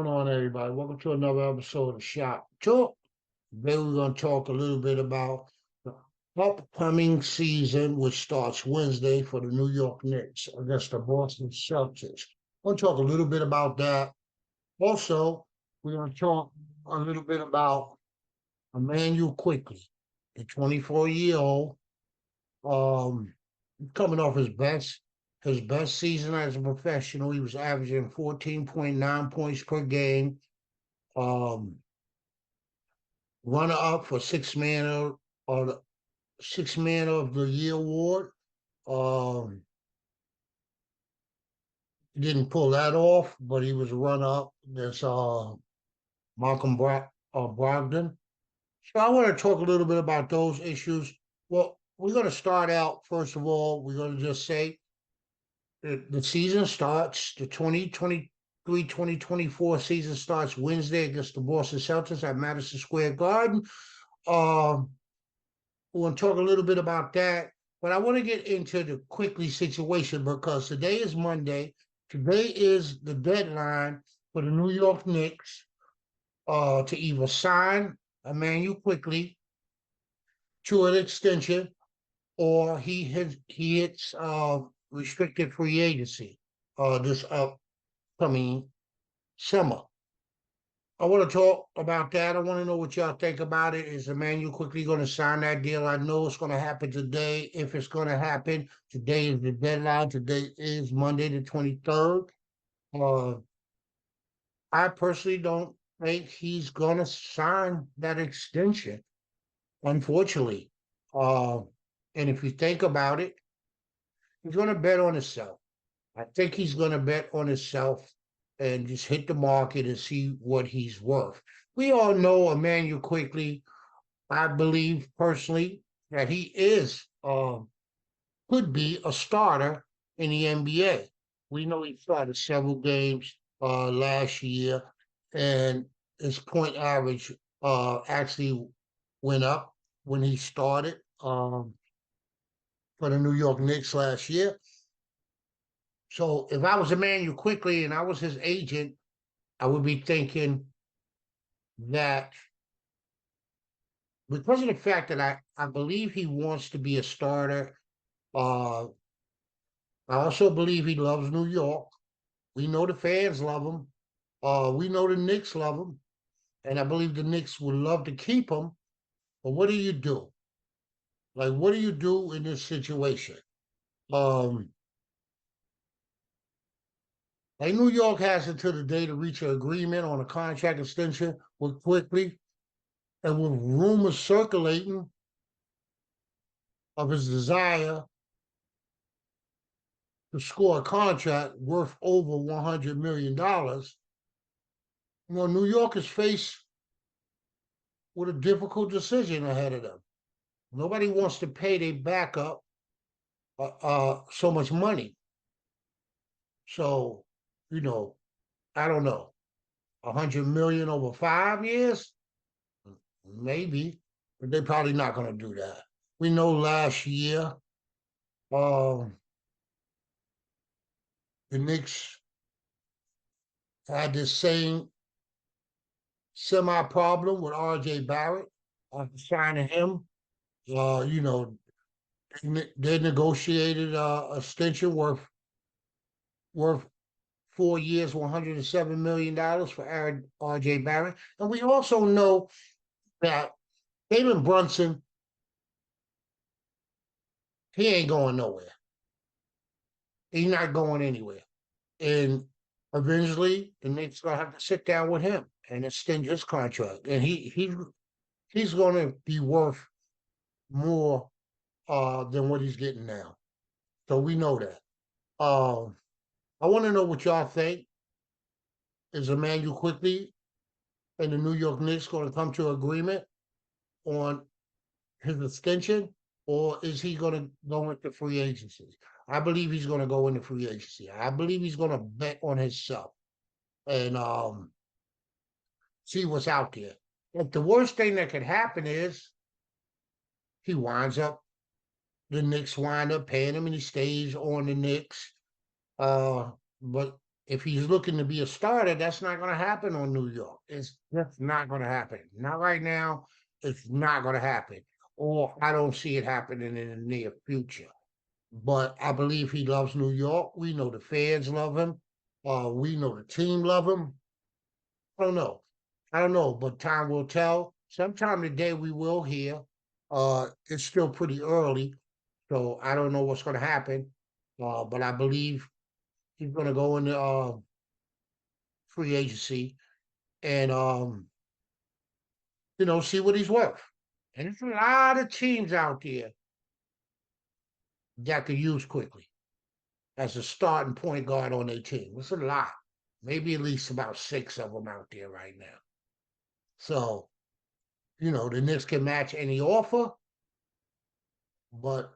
on, everybody? Welcome to another episode of Shop Talk. Today, we're going to talk a little bit about the upcoming season, which starts Wednesday for the New York Knicks against the Boston Celtics. We're going to talk a little bit about that. Also, we're going to talk a little bit about Emmanuel Quickley, the 24-year-old, um, coming off his best season as a professional. He was averaging 14.9 points per game. Um, Runner up for the six man of the year award. Um, he didn't pull that off, but he was a runner up. There's Brogdon. So I want to talk a little bit about those issues. Well, we're going to start out, first of all, we're going to just say that the season starts, the 2023-2024 season starts Wednesday against the Boston Celtics at Madison Square Garden. Um, we're going to talk a little bit about that, but I want to get into the Quickly situation because today is Monday. Today is the deadline for the New York Knicks to either sign Emmanuel Quickley to an extension or he hits restricted free agency this upcoming summer. I want to talk about that. I want to know what y'all think about it. Is Emmanuel Quickly going to sign that deal? I know it's going to happen today. If it's going to happen, today is the deadline. Today is Monday the 23rd. Uh, I personally don't think he's going to sign that extension, unfortunately. Uh, and if you think about it, he's going to bet on himself. I think he's going to bet on himself and just hit the market and see what he's worth. We all know Emmanuel Quickley. I believe personally that he could be a starter in the NBA. We know he started several games last year, and his point average actually went up when he started for the New York Knicks last year. So if I was Emmanuel Quickley and I was his agent, I would be thinking that because of the fact that I believe he wants to be a starter, uh, I also believe he loves New York. We know the fans love him. We know the Knicks love him. And I believe the Knicks would love to keep him. But what do you do? Like, what do you do in this situation? Um, like New York has until the day to reach an agreement on a contract extension with Quickly. And with rumors circulating of his desire to score a contract worth over $100 million, New York is faced with a difficult decision ahead of them. Nobody wants to pay their backup so much money. So, you know, I don't know, 100 million over 5 years, maybe, but they're probably not going to do that. We know last year, um, the Knicks had this same semi problem with RJ Barrett after signing him. You know, they negotiated a extension worth 4 years, $107 million for RJ Barrett. And we also know that Jalen Brunson, he ain't going nowhere. He's not going anywhere. And eventually the Knicks gonna have to sit down with him and extend his contract. And he's gonna be worth more than what he's getting now. So we know that. I want to know what y'all think. Is Emmanuel Quickley and the New York Knicks going to come to agreement on his extension, or is he going to go into free agency? I believe he's going to go into free agency. I believe he's going to bet on himself and see what's out there. If the worst thing that could happen is he winds up, the Knicks wind up paying him and he stays on the Knicks. But if he's looking to be a starter, that's not going to happen on New York. It's just not going to happen. Not right now. It's not going to happen. Or I don't see it happening in the near future. But I believe he loves New York. We know the fans love him. We know the team love him. I don't know. I don't know, but time will tell. Sometime today we will hear. It's still pretty early, so I don't know what's going to happen. But I believe he's going to go into free agency and see what he's worth. And there's a lot of teams out there that could use Quickly as a starting point guard on their team. It's a lot. Maybe at least about 6 of them out there right now. So, the Knicks can match any offer, but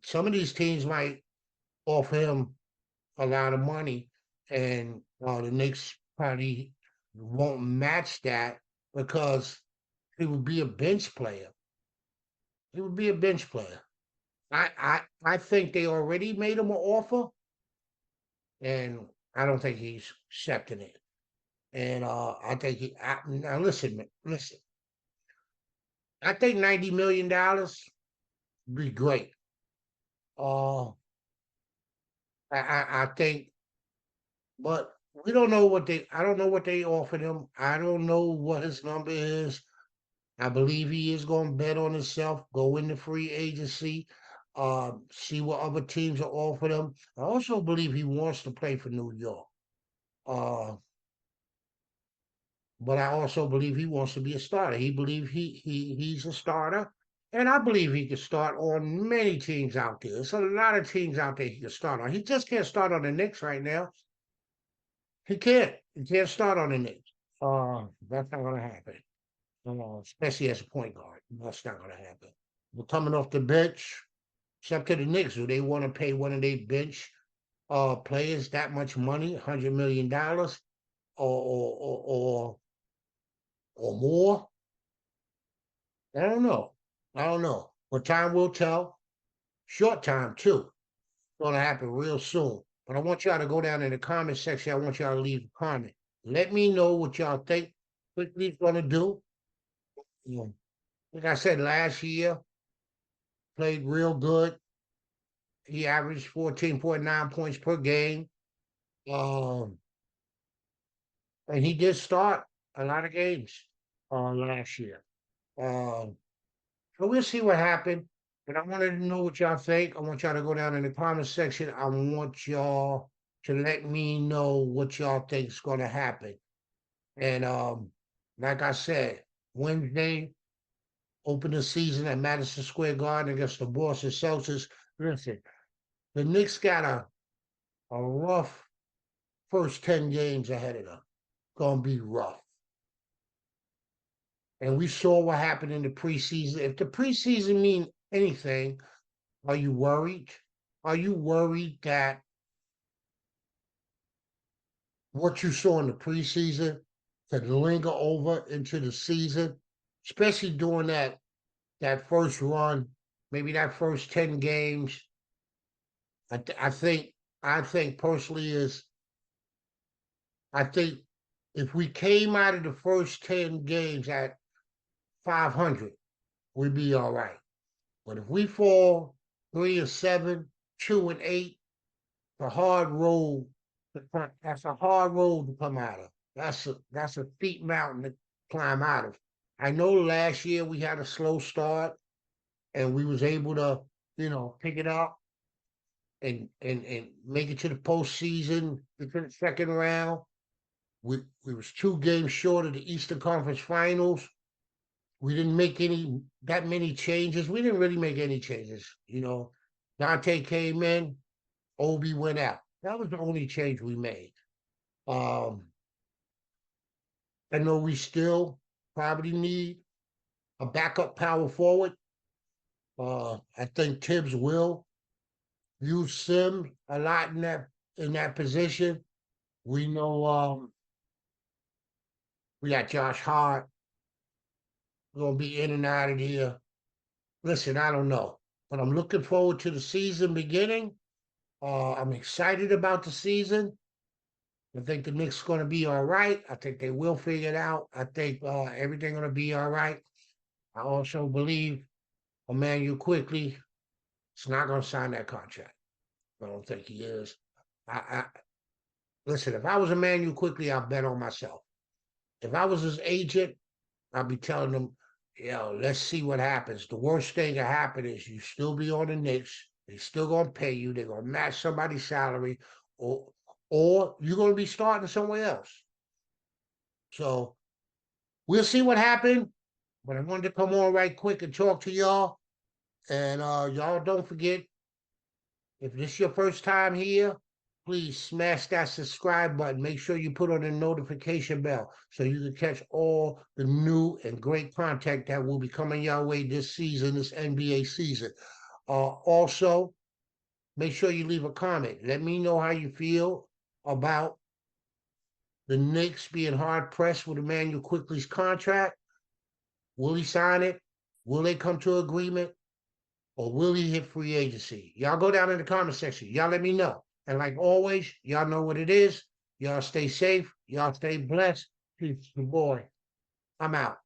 some of these teams might offer him a lot of money, and the Knicks probably won't match that because he would be a bench player. He would be a bench player. I think they already made him an offer, and I don't think he's accepting it. And I think now listen. I think $90 million would be great. Uh, I think, but we don't know what they. I don't know what they offered him. I don't know what his number is. I believe he is going to bet on himself, go into free agency, see what other teams are offering him. I also believe he wants to play for New York. Uh, but I also believe he wants to be a starter. He believes he's a starter, and I believe he can start on many teams out there. There's a lot of teams out there he can start on. He just can't start on the Knicks right now. He can't. He can't start on the Knicks. That's not going to happen. Especially as a point guard. That's not going to happen. We're coming off the bench. It's up to the Knicks. Do they want to pay one of their bench players that much money, $100 million, or more? I don't know. I don't know. But time will tell. Short time too. It's going to happen real soon. But I want y'all to go down in the comment section. I want y'all to leave a comment. Let me know what y'all think Quickly's going to do. Yeah. Like I said, last year, played real good. He averaged 14.9 points per game. Um, and he did start a lot of games last year. Um, so we'll see what happened. But I wanted to know what y'all think. I want y'all to go down in the comment section. I want y'all to let me know what y'all think is going to happen. And like I said, Wednesday, open the season at Madison Square Garden against the Boston Celtics. Listen, the Knicks got a rough first 10 games ahead of them. Gonna be rough. And we saw what happened in the preseason. If the preseason mean anything, are you worried? Are you worried that what you saw in the preseason could linger over into the season, especially during that first run, maybe that first 10 games? I think personally is I think if we came out of the first 10 games at 500, we'd be all right. But if we fall 3-7, 2-8, the hard road. That's a hard road to come out of. That's a steep mountain to climb out of. I know last year we had a slow start and we was able to, pick it up and make it to the postseason, to the second round. We was 2 games short of the Eastern Conference Finals. We didn't make that many changes. We didn't really make any changes. Dante came in, Obi went out. That was the only change we made. Um, I know we still probably need a backup power forward. I think Tibbs will use Sim a lot in that position. We know we got Josh Hart gonna be in and out of here. Listen, I don't know, but I'm looking forward to the season beginning. I'm excited about the season. I think the Knicks going to be all right. I think they will figure it out. I think everything going to be all right. I also believe Emmanuel Quickley is not going to sign that contract. I don't think he is. I listen. If I was Emmanuel Quickley, I'd bet on myself. If I was his agent, I'd be telling him, let's see what happens. The worst thing that happen is you still be on the Knicks. They still gonna pay you. They're gonna match somebody's salary, or you're gonna be starting somewhere else. So we'll see what happened. But I wanted to come on right quick and talk to y'all. And y'all don't forget, if this is your first time here, please smash that subscribe button. Make sure you put on the notification bell so you can catch all the new and great content that will be coming your way this season, this NBA season. Also, make sure you leave a comment. Let me know how you feel about the Knicks being hard pressed with Emmanuel Quickley's contract. Will he sign it? Will they come to agreement? Or will he hit free agency? Y'all go down in the comment section. Y'all let me know. And like always, y'all know what it is. Y'all stay safe. Y'all stay blessed. Peace, the boy. I'm out.